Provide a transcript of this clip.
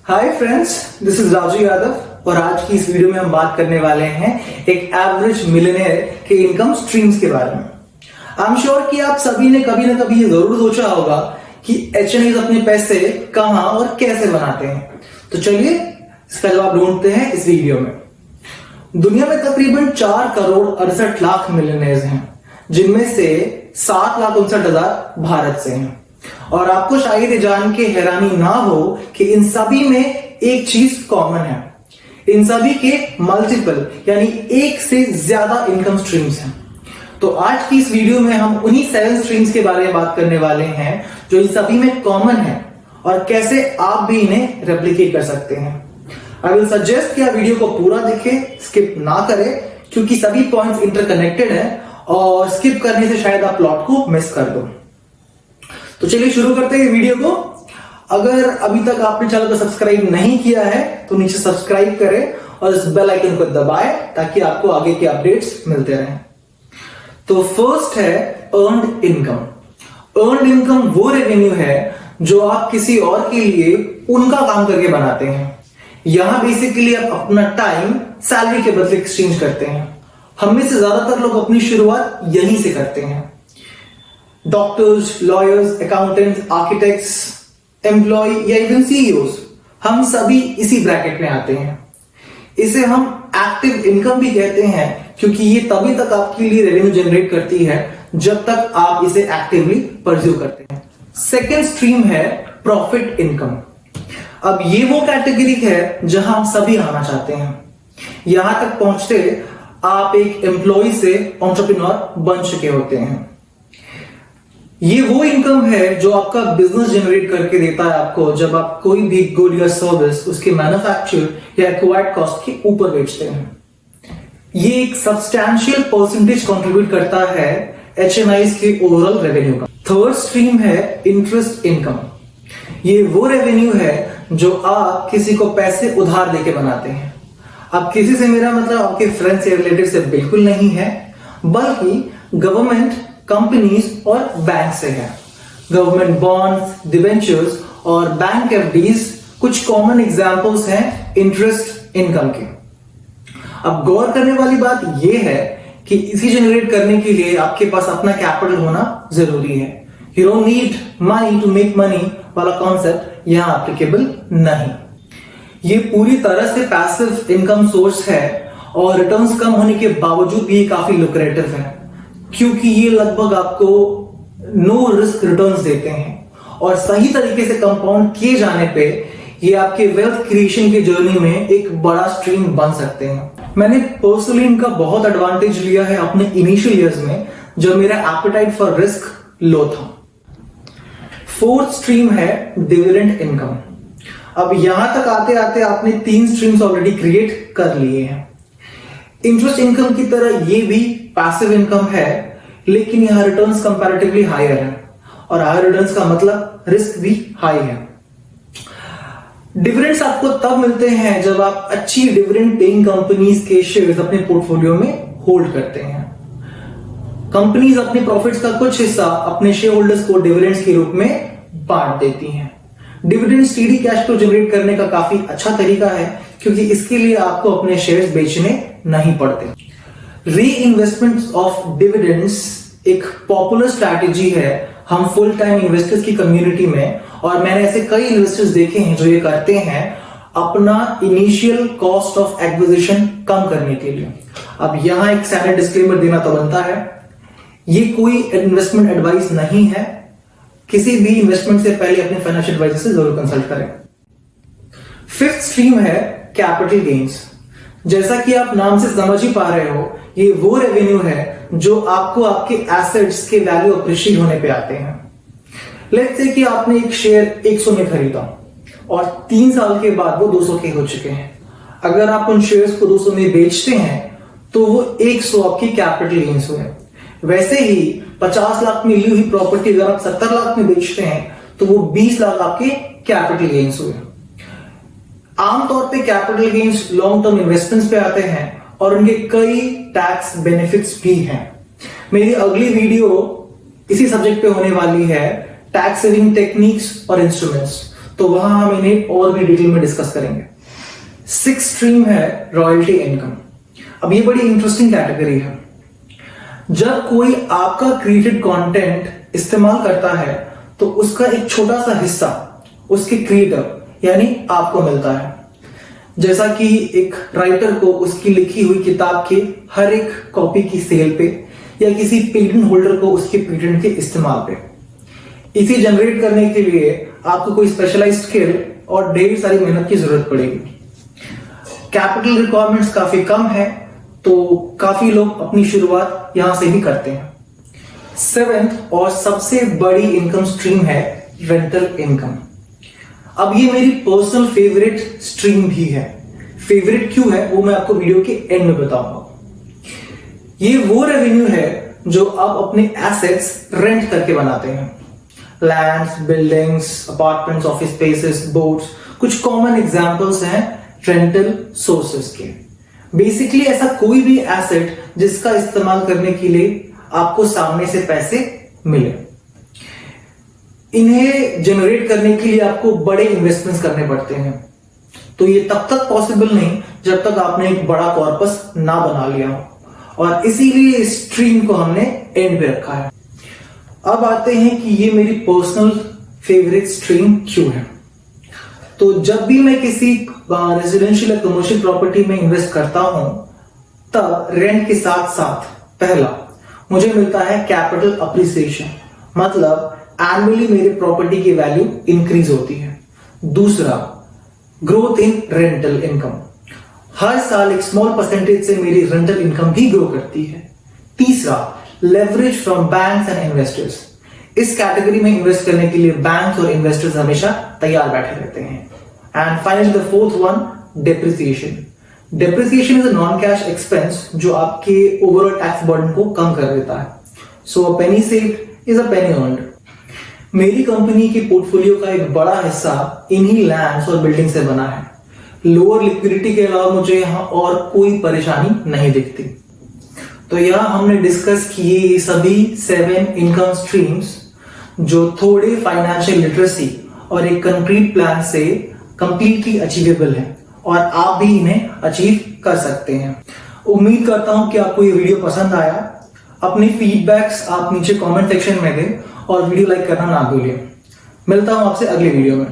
Hi friends, this is Raju Yadav और आज की इस वीडियो में हम बात करने वाले हैं एक एवरेज मिलियनेयर के इनकम स्ट्रीम्स के बारे में। आई एम श्योर कि आप सभी ने कभी ना कभी ये जरूर सोचा होगा कि एचएनआईज अपने पैसे कहां और कैसे बनाते हैं। तो चलिए इसका जवाब ढूंढते हैं इस वीडियो में। दुनिया में तकरीबन 4 करोड़ 68 लाख मिलियनेयर्स हैं, जिनमें से 7,59,000 भारत से हैं। और आपको शायद ये जान के हैरानी ना हो कि इन सभी में एक चीज कॉमन है। इन सभी के मल्टीपल यानी एक से ज्यादा इनकम स्ट्रीम्स हैं। तो आज की इस वीडियो में हम उन्हीं 7 स्ट्रीम्स के बारे में बात करने वाले हैं जो इन सभी में कॉमन है और कैसे आप भी इन्हें रेप्लिकेट कर सकते हैं। आई विल सजेस्ट कि आप वीडियो को पूरा देखें, स्किप ना करें, क्योंकि सभी पॉइंट्स इंटरकनेक्टेड हैं और स्किप करने से शायद आप प्लॉट को मिस कर दो। तो चलिए शुरू करते हैं वीडियो को। अगर अभी तक आपने चैनल को सब्सक्राइब नहीं किया है तो नीचे सब्सक्राइब करें और इस बेल आइकन को दबाएं ताकि आपको आगे के अपडेट्स मिलते रहें। तो फर्स्ट है अर्न्ड इनकम। अर्न्ड इनकम वो रेवेन्यू है जो आप किसी और के लिए उनका काम करके बनाते हैं। यहां बेसिकली आप अपना टाइम सैलरी के बदले एक्सचेंज करते हैं। हम में से ज्यादातर लोग अपनी शुरुआत यहीं से करते हैं। Doctors, lawyers, accountants, architects, employ या इवन सीईओज, हम सभी इसी ब्रैकेट में आते हैं। इसे हम एक्टिव इनकम भी कहते हैं क्योंकि ये तभी तक आपके लिए रेवेन्यू जनरेट करती है जब तक आप इसे एक्टिवली परस्यू करते हैं। सेकेंड स्ट्रीम है प्रॉफिट इनकम। अब ये वो कैटेगरी है जहां हम सभी आना चाहते हैं। यहां तक पहुंचते आप एक एम्प्लॉय से एंटरप्रेन्योर बन चुके होते हैं। ये वो इनकम है जो आपका बिजनेस जनरेट करके देता है आपको जब आप कोई भी गुड या सर्विस उसके मैन्युफैक्चर या एक्वायर्ड कॉस्ट के ऊपर बेचते हैं। ये एक सब्सटैंशियल परसेंटेज कंट्रीब्यूट करता है एचएनआईज के ओवरऑल रेवेन्यू का। थर्ड स्ट्रीम है इंटरेस्ट इनकम। ये वो रेवेन्यू है जो आप किसी को पैसे उधार देके बनाते हैं। अब किसी से मेरा मतलब आपके फ्रेंड्स या रिलेटिव से बिल्कुल नहीं है, बल्कि गवर्नमेंट, कंपनीज और बैंक से है। गवर्नमेंट बॉन्ड्स, डिबेंचर्स और बैंक एफडीज कुछ कॉमन एग्जांपल्स हैं इंटरेस्ट इनकम के। अब गौर करने वाली बात यह है कि इसे जनरेट करने के लिए आपके पास अपना कैपिटल होना जरूरी है। You don't need money to make money वाला कॉन्सेप्ट यहां एप्लीकेबल नहीं। ये पूरी तरह से पैसिव इनकम सोर्स है और रिटर्न्स कम होने के बावजूद भी ये काफी लुक्रेटिव है, क्योंकि ये लगभग आपको नो रिस्क रिटर्न्स देते हैं और सही तरीके से कंपाउंड किए जाने पे ये आपके वेल्थ क्रिएशन की जर्नी में एक बड़ा स्ट्रीम बन सकते हैं। मैंने पर्सनली इनका बहुत एडवांटेज लिया है अपने इनिशियल ईयर्स में जब मेरा एपेटाइट फॉर रिस्क लो था। फोर्थ स्ट्रीम है डिविडेंड इनकम। अब यहां तक आते आते आपने 3 स्ट्रीम्स ऑलरेडी क्रिएट कर लिए हैं। इंटरेस्ट इनकम की तरह ये भी पैसिव इनकम है, लेकिन यहां रिटर्न्स कंपैरेटिवली हायर है और हायर रिटर्न्स का मतलब रिस्क भी हाई है। डिविडेंड्स आपको तब मिलते हैं जब आप अच्छी डिविडेंड पेइंग कंपनीज के शेयर्स अपने पोर्टफोलियो में होल्ड करते हैं। कंपनीज अपने प्रॉफिट्स का कुछ हिस्सा अपने शेयर होल्डर्स को डिविडेंड्स के रूप में बांट देती हैं। Dividend steady cash flow generate करने का काफी अच्छा तरीका है क्योंकि इसके लिए आपको अपने शेयर्स बेचने नहीं पड़ते। री इन्वेस्टमेंट ऑफ डिविडेंड्स एक पॉपुलर स्ट्रैटेजी है हम फुल टाइम इन्वेस्टर्स की कम्युनिटी में, और मैंने ऐसे कई इन्वेस्टर्स देखे हैं जो ये करते हैं अपना इनिशियल कॉस्ट ऑफ एक्विजिशन कम करने के लिए। अब यहां एक स्टैंडर्ड डिस्क्लेमर देना तो बनता है, ये कोई इन्वेस्टमेंट एडवाइस नहीं है। किसी भी इन्वेस्टमेंट से पहले अपने फाइनेंशियल एडवाइजर से जरूर कंसल्ट करें। फिफ्थ स्ट्रीम है कैपिटल गेन्स। जैसा कि आप नाम से समझ ही पा रहे हो, ये वो रेवेन्यू है जो आपको आपके एसेट्स के वैल्यू अप्रिशिएट होने पे आते हैं। लेट्स से कि आपने एक शेयर 100 में खरीदा और 3 साल के बाद वो 200 के हो चुके हैं। अगर आप उन शेयर्स को 200 में बेचते हैं तो वो 100 आपकी कैपिटल गेन्स हुए। वैसे ही 50 लाख में ली हुई प्रॉपर्टी अगर आप 70 लाख में बेचते हैं तो वो 20 लाख आपके कैपिटल गेन्स हुए। आमतौर पे capital gains long term investments पे आते हैं और उनके कई टैक्स बेनिफिट्स भी हैं। मेरी अगली वीडियो इसी सब्जेक्ट पे होने वाली है, टैक्स सेविंग टेक्निक्स और इंस्ट्रूमेंट्स। तो वहां हम इन्हें और भी डिटेल में डिस्कस करेंगे। 6th स्ट्रीम है रॉयल्टी इनकम। अब ये बड़ी इंटरेस्टिंग कैटेगरी है। जब कोई आपका क्रिएटेड कंटेंट इस्तेमाल करता है तो उसका एक छोटा सा हिस्सा उसके क्रिएटर यानी आपको मिलता है। जैसा कि एक राइटर को उसकी लिखी हुई किताब के हर एक कॉपी की सेल पे या किसी पेटेंट होल्डर को उसके पेटेंट के इस्तेमाल पे। इसे जनरेट करने के लिए आपको कोई स्पेशलाइज्ड स्किल और ढेर सारी मेहनत की जरूरत पड़ेगी। कैपिटल रिक्वायरमेंट्स काफी कम है, तो काफी लोग अपनी शुरुआत यहां से भी करते हैं। 7th और सबसे बड़ी इनकम स्ट्रीम है रेंटल इनकम। अब ये मेरी पर्सनल फेवरेट स्ट्रीम भी है। फेवरेट क्यों है वो मैं आपको वीडियो के एंड में बताऊंगा। ये वो रेवेन्यू है जो आप अपने एसेट्स रेंट करके बनाते हैं। Lands, buildings, apartments, office spaces, boats, कुछ कॉमन एग्जांपल्स हैं रेंटल सोर्सेस के। बेसिकली ऐसा कोई भी एसेट जिसका इस्तेमाल करने के लिए आपको सामने से पैसे मिले। इन्हें जनरेट करने के लिए आपको बड़े इन्वेस्टमेंट्स करने पड़ते हैं, तो ये तब तक पॉसिबल नहीं जब तक आपने एक बड़ा कॉर्पस ना बना लिया हो, और इसीलिए इस स्ट्रीम को हमने एंड पे रखा है। अब आते हैं कि ये मेरी पर्सनल फेवरेट स्ट्रीम क्यों है। तो जब भी मैं किसी रेजिडेंशियल या कमर्शियल प्रॉपर्टी में इन्वेस्ट करता हूं तब रेंट के साथ साथ पहला मुझे मिलता है कैपिटल अप्रिसिएशन, मतलब एनुअली मेरे प्रॉपर्टी की वैल्यू इंक्रीज होती है। दूसरा ग्रोथ इन रेंटल इनकम, हर साल एक स्मॉल परसेंटेज से मेरी रेंटल इनकम भी ग्रो करती है। तीसरा leverage from banks and investors, इस कैटेगरी में इन्वेस्ट करने के लिए बैंक्स और इन्वेस्टर्स हमेशा तैयार बैठे रहते हैं। And finally the fourth one depreciation. Depreciation is a non cash expense जो आपके ओवरऑल टैक्स बर्डन को कम कर देता है। So a penny saved is a penny earned. मेरी कंपनी के पोर्टफोलियो का एक बड़ा हिस्सा इन्हीं लैंड्स और बिल्डिंग से बना है। लोअर लिक्विडिटी के अलावा मुझे यहां और कोई परेशानी नहीं दिखती। तो यहां हमने डिस्कस किए ये सभी 7 इनकम स्ट्रीम्स जो थोड़े फाइनेंशियल लिटरेसी और एक कंक्रीट प्लान से कंप्लीटली अचीवेबल है, और आप भी इन्हें अचीव कर सकते हैं। उम्मीद करता हूं कि आपको ये वीडियो पसंद आया। अपनी फीडबैक्स आप नीचे कमेंट सेक्शन में दें और वीडियो लाइक करना ना भूलिए। मिलता हूं आपसे अगले वीडियो में।